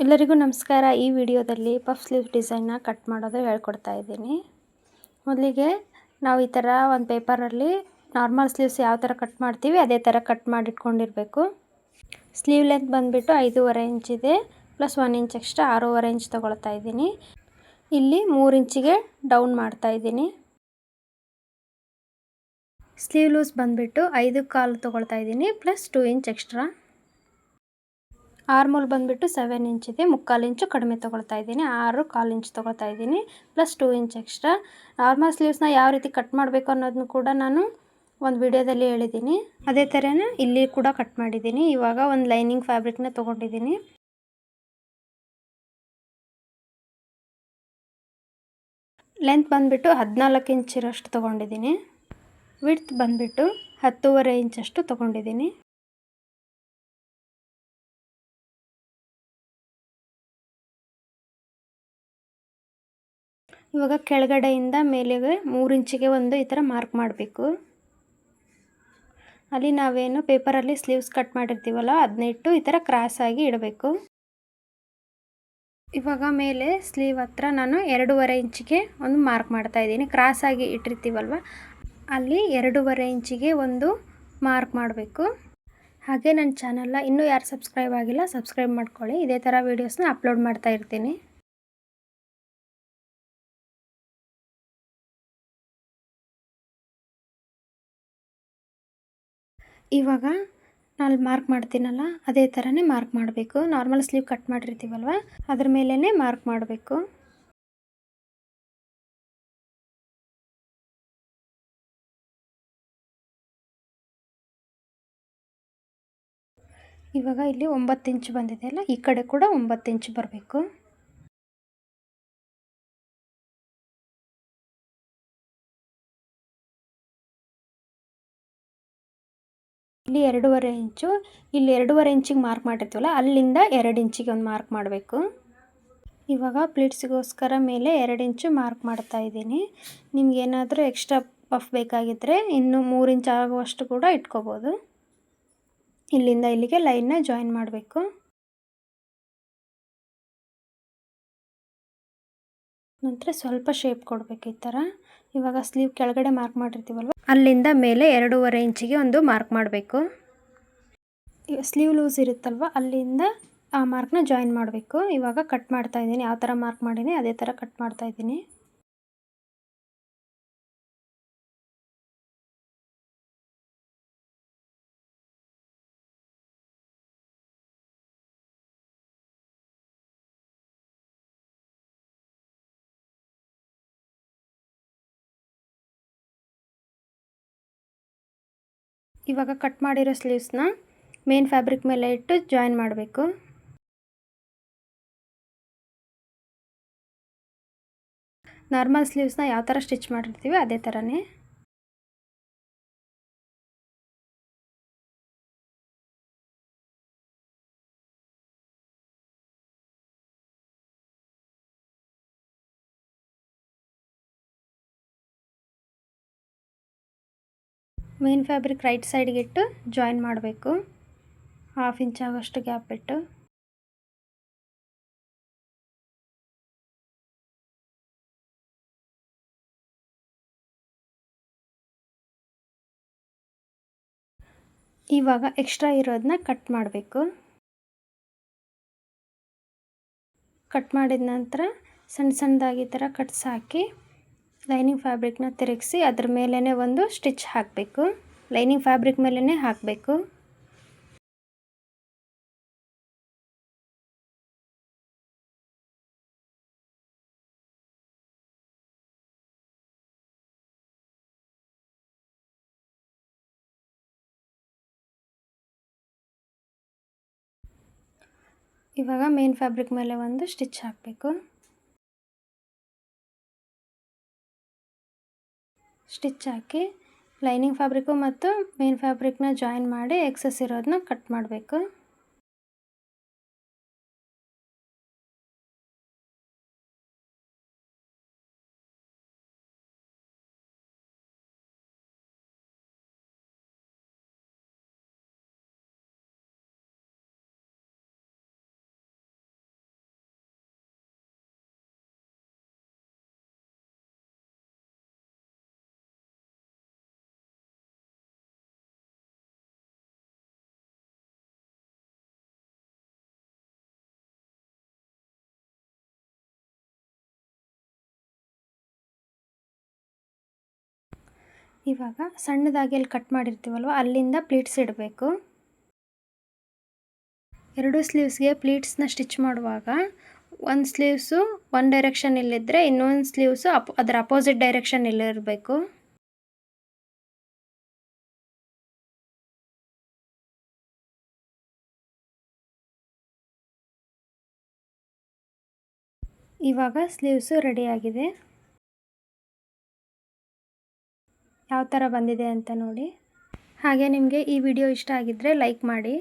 ಎಲ್ಲರಿಗೂ ನಮಸ್ಕಾರ. ಈ ವಿಡಿಯೋದಲ್ಲಿ ಪಫ್ ಸ್ಲೀವ್ ಡಿಸೈನ್ನ ಕಟ್ ಮಾಡೋದು ಹೇಳ್ಕೊಡ್ತಾ ಇದ್ದೀನಿ. ಮೊದಲಿಗೆ ನಾವು ಈ ಥರ ಒಂದು ಪೇಪರಲ್ಲಿ ನಾರ್ಮಲ್ ಸ್ಲೀವ್ಸ್ ಯಾವ ಥರ ಕಟ್ ಮಾಡ್ತೀವಿ ಅದೇ ಥರ ಕಟ್ ಮಾಡಿಟ್ಕೊಂಡಿರಬೇಕು. ಸ್ಲೀವ್ ಲೆಂತ್ ಬಂದುಬಿಟ್ಟು 5.5 ಇಂಚ್ ಇದೆ, ಪ್ಲಸ್ 1 ಇಂಚ್ ಎಕ್ಸ್ಟ್ರಾ 6.5 ಇಂಚ್ ತೊಗೊಳ್ತಾ ಇದ್ದೀನಿ. ಇಲ್ಲಿ 3 ಇಂಚಿಗೆ ಡೌನ್ ಮಾಡ್ತಾ ಇದ್ದೀನಿ. ಸ್ಲೀವ್ ಲೂಸ್ ಬಂದುಬಿಟ್ಟು 5.25 ತೊಗೊಳ್ತಾ ಇದ್ದೀನಿ, ಪ್ಲಸ್ 2 ಇಂಚ್ ಎಕ್ಸ್ಟ್ರಾ. ಆರ್ಮೋಲ್ ಬಂದುಬಿಟ್ಟು 7 ಇಂಚ್ ಇದೆ, 3/4 ಇಂಚು ಕಡಿಮೆ ತೊಗೊಳ್ತಾ ಇದ್ದೀನಿ. 6.25 ಇಂಚ್ ತೊಗೊಳ್ತಾ ಇದ್ದೀನಿ, ಪ್ಲಸ್ 2 ಇಂಚ್ ಎಕ್ಸ್ಟ್ರಾ. ನಾರ್ಮಲ್ ಸ್ಲೀವ್ಸ್ನ ಯಾವ ರೀತಿ ಕಟ್ ಮಾಡಬೇಕು ಅನ್ನೋದನ್ನು ಕೂಡ ನಾನು ಒಂದು ವಿಡಿಯೋದಲ್ಲಿ ಹೇಳಿದ್ದೀನಿ. ಅದೇ ಥರನೇ ಇಲ್ಲಿ ಕೂಡ ಕಟ್ ಮಾಡಿದ್ದೀನಿ. ಇವಾಗ ಒಂದು ಲೈನಿಂಗ್ ಫ್ಯಾಬ್ರಿಕ್ನ ತೊಗೊಂಡಿದ್ದೀನಿ. ಲೆಂತ್ ಬಂದುಬಿಟ್ಟು 14 ಇಂಚಿರಷ್ಟು ತೊಗೊಂಡಿದ್ದೀನಿ. ವಿಡ್ತ್ ಬಂದುಬಿಟ್ಟು 10.5 ಇಂಚಷ್ಟು ತೊಗೊಂಡಿದ್ದೀನಿ. ಇವಾಗ ಕೆಳಗಡೆಯಿಂದ ಮೇಲೆಗೆ 3 ಇಂಚಿಗೆ ಒಂದು ಈ ಥರ ಮಾರ್ಕ್ ಮಾಡಬೇಕು. ಅಲ್ಲಿ ನಾವೇನು ಪೇಪರಲ್ಲಿ ಸ್ಲೀವ್ಸ್ ಕಟ್ ಮಾಡಿರ್ತೀವಲ್ಲ ಅದನ್ನ ಇಟ್ಟು ಈ ಥರ ಕ್ರಾಸಾಗಿ ಇಡಬೇಕು. ಇವಾಗ ಮೇಲೆ ಸ್ಲೀವ್ ಹತ್ರ ನಾನು 2.5 ಇಂಚಿಗೆ ಒಂದು ಮಾರ್ಕ್ ಮಾಡ್ತಾ ಇದ್ದೀನಿ. ಕ್ರಾಸಾಗಿ ಇಟ್ಟಿರ್ತೀವಲ್ವ ಅಲ್ಲಿ 2.5 ಇಂಚಿಗೆ ಒಂದು ಮಾರ್ಕ್ ಮಾಡಬೇಕು. ಹಾಗೆ ನನ್ನ ಚಾನಲ್ನ ಇನ್ನೂ ಯಾರು ಸಬ್ಸ್ಕ್ರೈಬ್ ಆಗಿಲ್ಲ ಸಬ್ಸ್ಕ್ರೈಬ್ ಮಾಡ್ಕೊಳ್ಳಿ. ಇದೇ ಥರ ವೀಡಿಯೋಸ್ನ ಅಪ್ಲೋಡ್ ಮಾಡ್ತಾ ಇರ್ತೀನಿ. ಇವಾಗ ನಾನು ಮಾರ್ಕ್ ಮಾಡ್ತೀನಲ್ಲ ಅದೇ ಥರನೇ ಮಾರ್ಕ್ ಮಾಡಬೇಕು. ನಾರ್ಮಲ್ ಸ್ಲೀವ್ ಕಟ್ ಮಾಡಿರ್ತೀವಲ್ವ ಅದ್ರ ಮೇಲೇ ಮಾರ್ಕ್ ಮಾಡಬೇಕು. ಇವಾಗ ಇಲ್ಲಿ 9 ಇಂಚು ಬಂದಿದೆ ಅಲ್ಲ, ಈ ಕಡೆ ಕೂಡ 9 ಇಂಚು ಬರಬೇಕು. ಇಲ್ಲಿ 2.5 ಇಂಚು, ಇಲ್ಲಿ 2.5 ಇಂಚಿಗೆ ಮಾರ್ಕ್ ಮಾಡಿರ್ತೀವಲ್ಲ ಅಲ್ಲಿಂದ 2 ಇಂಚಿಗೆ ಒಂದು ಮಾರ್ಕ್ ಮಾಡಬೇಕು. ಇವಾಗ ಪ್ಲೀಟ್ಸಿಗೋಸ್ಕರ ಮೇಲೆ 2 ಇಂಚು ಮಾರ್ಕ್ ಮಾಡ್ತಾ ಇದ್ದೀನಿ. ನಿಮ್ಗೇನಾದರೂ ಎಕ್ಸ್ಟ್ರಾ ಪಫ್ ಬೇಕಾಗಿದ್ದರೆ ಇನ್ನೂ 3 ಇಂಚ್ ಆಗುವಷ್ಟು ಕೂಡ ಇಟ್ಕೋಬೋದು. ಇಲ್ಲಿಂದ ಇಲ್ಲಿಗೆ ಲೈನ್ನ ಜಾಯಿನ್ ಮಾಡಬೇಕು. ನಂತರ ಸ್ವಲ್ಪ ಶೇಪ್ ಕೊಡಬೇಕು ಈ ಥರ. ಇವಾಗ ಸ್ಲೀವ್ ಕೆಳಗಡೆ ಮಾರ್ಕ್ ಮಾಡಿರ್ತೀವಲ್ವ ಅಲ್ಲಿಂದ ಮೇಲೆ 2.5 ಇಂಚಿಗೆ ಒಂದು ಮಾರ್ಕ್ ಮಾಡಬೇಕು. ಸ್ಲೀವ್ ಲೂಸ್ ಇರುತ್ತಲ್ವ ಅಲ್ಲಿಂದ ಆ ಮಾರ್ಕ್ನ ಜಾಯಿನ್ ಮಾಡಬೇಕು. ಇವಾಗ ಕಟ್ ಮಾಡ್ತಾ ಇದ್ದೀನಿ. ಯಾವ ಥರ ಮಾರ್ಕ್ ಮಾಡೀನಿ ಅದೇ ಥರ ಕಟ್ ಮಾಡ್ತಾ ಇದ್ದೀನಿ. ಇವಾಗ ಕಟ್ ಮಾಡಿರೋ ಸ್ಲೀವ್ಸ್ನ ಮೇನ್ ಫ್ಯಾಬ್ರಿಕ್ ಮೇಲೆ ಇಟ್ಟು ಜಾಯಿನ್ ಮಾಡಬೇಕು. ನಾರ್ಮಲ್ ಸ್ಲೀವ್ಸ್ನ ಯಾವ ಥರ ಸ್ಟಿಚ್ ಮಾಡಿರ್ತೀವಿ ಅದೇ ಥರನೇ. ಮೇನ್ ಫ್ಯಾಬ್ರಿಕ್ ರೈಟ್ ಸೈಡ್ಗೆ ಇಟ್ಟು ಜಾಯಿನ್ ಮಾಡಬೇಕು. 1/2 ಇಂಚ್ ಆಗೋಷ್ಟು ಗ್ಯಾಪ್ ಬಿಟ್ಟು. ಇವಾಗ ಎಕ್ಸ್ಟ್ರಾ ಇರೋದನ್ನ ಕಟ್ ಮಾಡಬೇಕು. ಕಟ್ ಮಾಡಿದ ನಂತರ ಸಣ್ಣ ಸಣ್ಣದಾಗಿ ಈ ಥರ ಕಟ್ಸ್ ಹಾಕಿ ಲೈನಿಂಗ್ ಫ್ಯಾಬ್ರಿಕ್ನ ತಿರುಗಿಸಿ ಅದ್ರ ಮೇಲೇ ಒಂದು ಸ್ಟಿಚ್ ಹಾಕಬೇಕು. ಲೈನಿಂಗ್ ಫ್ಯಾಬ್ರಿಕ್ ಮೇಲೇ ಹಾಕಬೇಕು. ಇವಾಗ ಮೇನ್ ಫ್ಯಾಬ್ರಿಕ್ ಮೇಲೆ ಒಂದು ಸ್ಟಿಚ್ ಹಾಕಬೇಕು. ಸ್ಟಿಚ್ ಹಾಕಿ ಲೈನಿಂಗ್ ಫ್ಯಾಬ್ರಿಕ್ಕು ಮತ್ತು ಮೇನ್ ಫ್ಯಾಬ್ರಿಕ್ನ ಜಾಯಿನ್ ಮಾಡಿ ಎಕ್ಸಸ್ ಇರೋದನ್ನ ಕಟ್ ಮಾಡಬೇಕು. ಇವಾಗ ಸಣ್ಣದಾಗಿ ಎಲ್ಲಿ ಕಟ್ ಮಾಡಿರ್ತೀವಲ್ವ ಅಲ್ಲಿಂದ ಪ್ಲೀಟ್ಸ್ ಇಡಬೇಕು. ಎರಡು ಸ್ಲೀವ್ಸ್ಗೆ ಪ್ಲೀಟ್ಸ್ನ ಸ್ಟಿಚ್ ಮಾಡುವಾಗ ಒಂದು ಸ್ಲೀವ್ಸು ಒಂದು ಡೈರೆಕ್ಷನಲ್ಲಿದ್ದರೆ ಇನ್ನೊಂದು ಸ್ಲೀವ್ಸು ಅದರ ಅಪೋಸಿಟ್ ಡೈರೆಕ್ಷನಲ್ಲಿರಬೇಕು. ಇವಾಗ ಸ್ಲೀವ್ಸು ರೆಡಿಯಾಗಿದೆ. ಯಾವ ಥರ ಬಂದಿದೆ ಅಂತ ನೋಡಿ. ಹಾಗೆ ನಿಮಗೆ ಈ ವಿಡಿಯೋ ಇಷ್ಟ ಆಗಿದ್ದರೆ ಲೈಕ್ ಮಾಡಿ.